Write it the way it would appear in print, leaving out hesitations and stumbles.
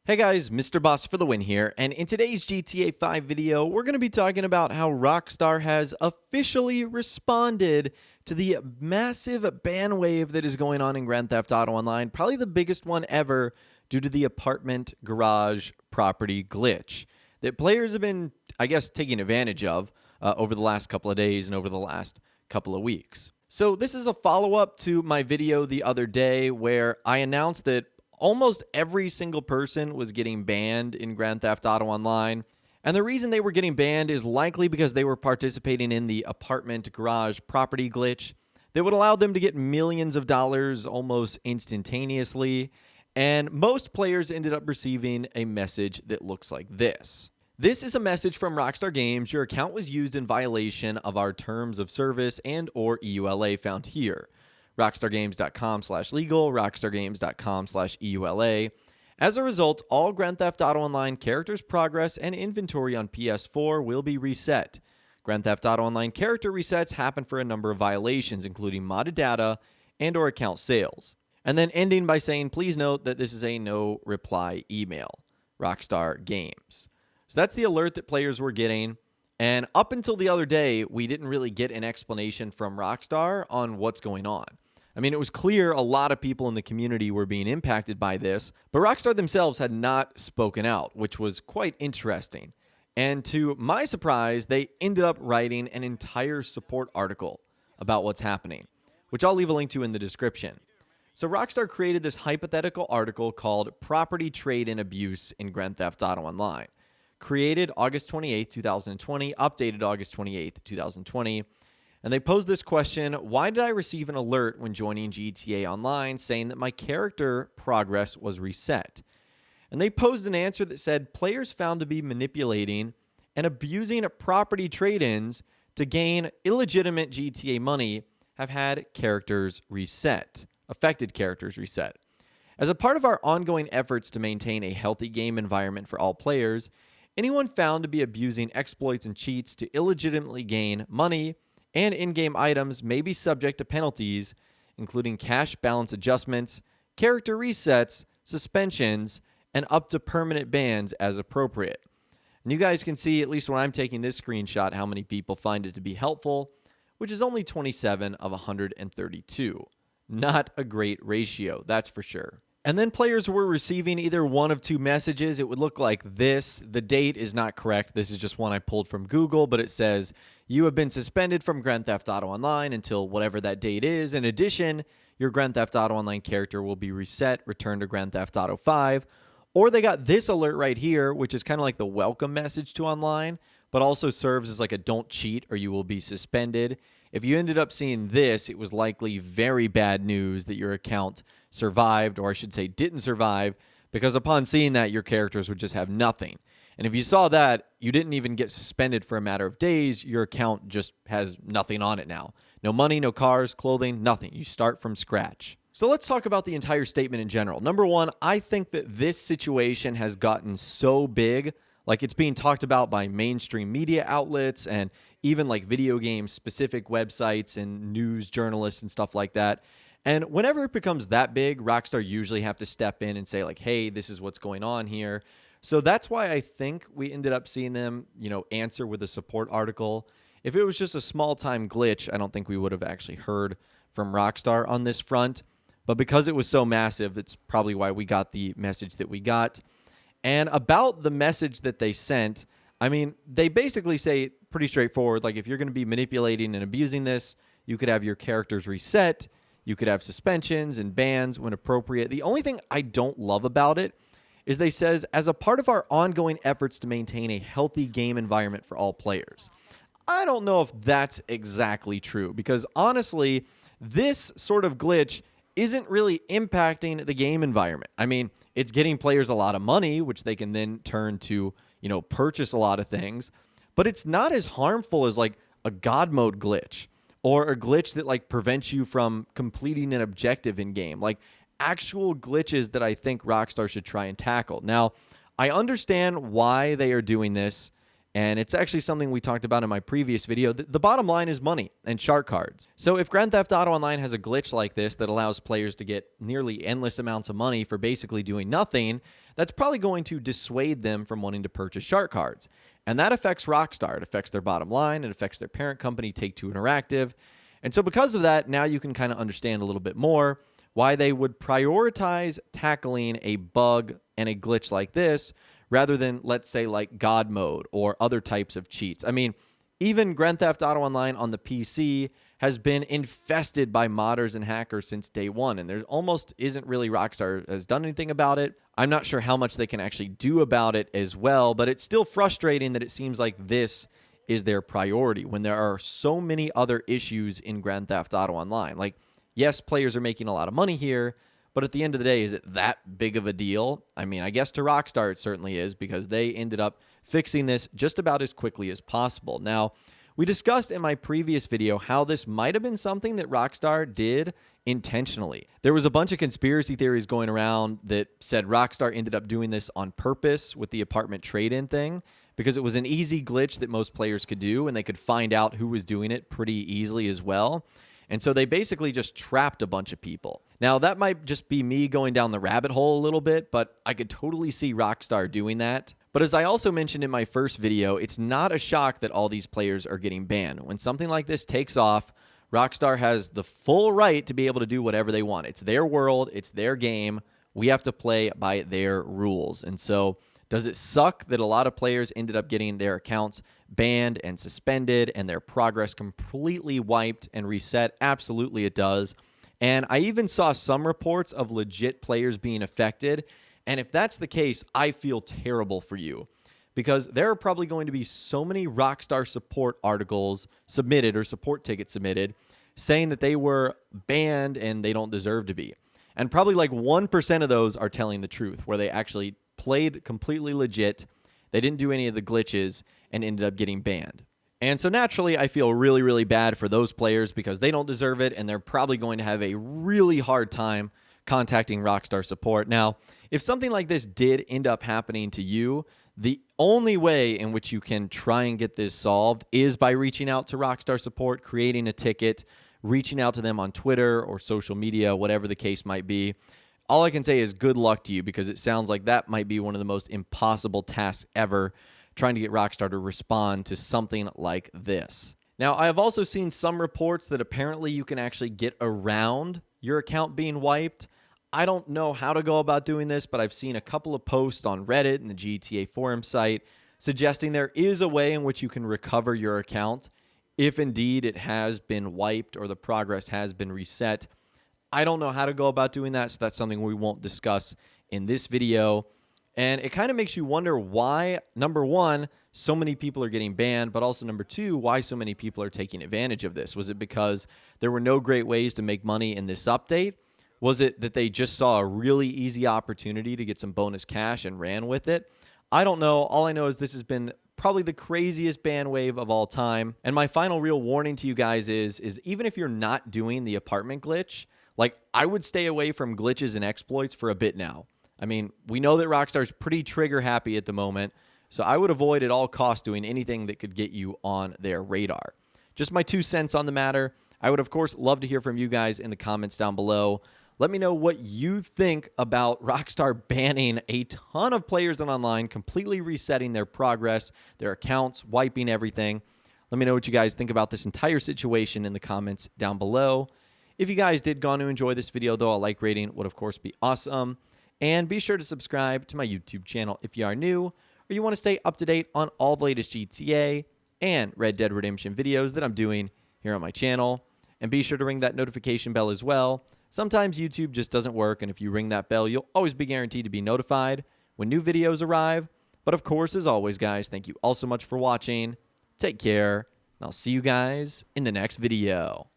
Hey guys, Mr. Boss for the win here, and in today's GTA 5 video, we're going to be talking about how Rockstar has officially responded to the massive ban wave that is going on in Grand Theft Auto Online, probably the biggest one ever due to the apartment garage property glitch that players have been, I guess, taking advantage of over the last couple of days and over the last couple of weeks. So this is a follow-up to my video the other day where I announced that almost every single person was getting banned in Grand Theft Auto Online. And the reason they were getting banned is likely because they were participating in the apartment garage property glitch that would allow them to get millions of dollars almost instantaneously. And most players ended up receiving a message that looks like this. This is a message from Rockstar Games. Your account was used in violation of our terms of service and or EULA found here. rockstargames.com/legal, rockstargames.com/EULA. As a result, all Grand Theft Auto Online characters' progress and inventory on PS4 will be reset. Grand Theft Auto Online character resets happen for a number of violations, including modded data and or account sales. And then ending by saying, please note that this is a no reply email. Rockstar Games. So that's the alert that players were getting. And up until the other day, we didn't really get an explanation from Rockstar on what's going on. I mean, it was clear a lot of people in the community were being impacted by this, but Rockstar themselves had not spoken out, which was quite interesting. And to my surprise, they ended up writing an entire support article about what's happening, which I'll leave a link to in the description. So Rockstar created this hypothetical article called Property Trade and Abuse in Grand Theft Auto Online. Created August 28, 2020, updated August 28, 2020. And they posed this question: why did I receive an alert when joining GTA Online saying that my character progress was reset? And they posed an answer that said players found to be manipulating and abusing property trade-ins to gain illegitimate GTA money have had characters reset, affected characters reset. As a part of our ongoing efforts to maintain a healthy game environment for all players, anyone found to be abusing exploits and cheats to illegitimately gain money and in-game items may be subject to penalties, including cash balance adjustments, character resets, suspensions, and up to permanent bans as appropriate. And you guys can see, at least when I'm taking this screenshot, how many people find it to be helpful, which is only 27 of 132. Not a great ratio, that's for sure. And then players were receiving either one of two messages. It would look like this. The date is not correct. This is just one I pulled from Google, but it says, you have been suspended from Grand Theft Auto Online until whatever that date is. In addition, your Grand Theft Auto Online character will be reset, returned to Grand Theft Auto 5. Or they got this alert right here, which is kind of like the welcome message to online, but also serves as like a don't cheat or you will be suspended. If you ended up seeing this, it was likely very bad news that your account survived, or I should say didn't survive, because upon seeing that, your characters would just have nothing. And if you saw that, you didn't even get suspended for a matter of days, your account just has nothing on it now. No money, no cars, clothing, nothing. You start from scratch. So let's talk about the entire statement in general. Number one, I think that this situation has gotten so big, like it's being talked about by mainstream media outlets and even like video game specific websites and news journalists and stuff like that. And whenever it becomes that big, Rockstar usually have to step in and say like, hey, this is what's going on here. So that's why I think we ended up seeing them, answer with a support article. If it was just a small time glitch, I don't think we would have actually heard from Rockstar on this front. But because it was so massive, it's probably why we got the message that we got. And about the message that they sent, I mean, they basically say pretty straightforward, like if you're going to be manipulating and abusing this, you could have your characters reset. You could have suspensions and bans when appropriate. The only thing I don't love about it is they says, as a part of our ongoing efforts to maintain a healthy game environment for all players. I don't know if that's exactly true, because honestly, this sort of glitch isn't really impacting the game environment. I mean, it's getting players a lot of money, which they can then turn to, purchase a lot of things, but it's not as harmful as like a God mode glitch or a glitch that like prevents you from completing an objective in game, like actual glitches that I think Rockstar should try and tackle. Now, I understand why they are doing this, And it's actually something we talked about in my previous video. The bottom line is money and shark cards. So if Grand Theft Auto Online has a glitch like this that allows players to get nearly endless amounts of money for basically doing nothing, that's probably going to dissuade them from wanting to purchase shark cards. And that affects Rockstar. It affects their bottom line. It affects their parent company, Take-Two Interactive. And so because of that, now you can kind of understand a little bit more why they would prioritize tackling a bug and a glitch like this rather than, let's say, like God mode or other types of cheats. I mean, even Grand Theft Auto Online on the PC has been infested by modders and hackers since day one, and there almost isn't really Rockstar has done anything about it. I'm not sure how much they can actually do about it as well, but it's still frustrating that it seems like this is their priority when there are so many other issues in Grand Theft Auto Online. Like, yes, players are making a lot of money here, but at the end of the day, is it that big of a deal? I mean, I guess to Rockstar it certainly is because they ended up fixing this just about as quickly as possible. Now, we discussed in my previous video how this might have been something that Rockstar did intentionally. There was a bunch of conspiracy theories going around that said Rockstar ended up doing this on purpose with the apartment trade-in thing because it was an easy glitch that most players could do and they could find out who was doing it pretty easily as well. And so they basically just trapped a bunch of people. Now, that might just be me going down the rabbit hole a little bit, but I could totally see Rockstar doing that. But as I also mentioned in my first video, it's not a shock that all these players are getting banned. When something like this takes off, Rockstar has the full right to be able to do whatever they want. It's their world. It's their game. We have to play by their rules. And so does it suck that a lot of players ended up getting their accounts banned and suspended and their progress completely wiped and reset? Absolutely it does. And I even saw some reports of legit players being affected. And if that's the case, I feel terrible for you because there are probably going to be so many Rockstar support articles submitted or support tickets submitted saying that they were banned and they don't deserve to be. And probably like 1% of those are telling the truth where they actually played completely legit. They didn't do any of the glitches and ended up getting banned. And so naturally, I feel really, really bad for those players because they don't deserve it and they're probably going to have a really hard time contacting Rockstar support. Now, if something like this did end up happening to you, the only way in which you can try and get this solved is by reaching out to Rockstar support, creating a ticket, reaching out to them on Twitter or social media, whatever the case might be. All I can say is good luck to you because it sounds like that might be one of the most impossible tasks ever, trying to get Rockstar to respond to something like this. Now, I have also seen some reports that apparently you can actually get around your account being wiped. I don't know how to go about doing this, but I've seen a couple of posts on Reddit and the GTA forum site suggesting there is a way in which you can recover your account if indeed it has been wiped or the progress has been reset. I don't know how to go about doing that, so that's something we won't discuss in this video. And it kind of makes you wonder why, number one, so many people are getting banned, but also number two, why so many people are taking advantage of this. Was it because there were no great ways to make money in this update? Was it that they just saw a really easy opportunity to get some bonus cash and ran with it? I don't know. All I know is this has been probably the craziest ban wave of all time. And my final real warning to you guys is even if you're not doing the apartment glitch, like I would stay away from glitches and exploits for a bit now. I mean, we know that Rockstar's pretty trigger happy at the moment, so I would avoid at all costs doing anything that could get you on their radar. Just my 2 cents on the matter. I would, of course, love to hear from you guys in the comments down below. Let me know what you think about Rockstar banning a ton of players on online, completely resetting their progress, their accounts, wiping everything. Let me know what you guys think about this entire situation in the comments down below. If you guys did go on to enjoy this video, though, a like rating would, of course, be awesome. And be sure to subscribe to my YouTube channel if you are new or you want to stay up to date on all the latest GTA and Red Dead Redemption videos that I'm doing here on my channel. And be sure to ring that notification bell as well. Sometimes YouTube just doesn't work, and if you ring that bell, you'll always be guaranteed to be notified when new videos arrive. But of course, as always, guys, thank you all so much for watching. Take care, and I'll see you guys in the next video.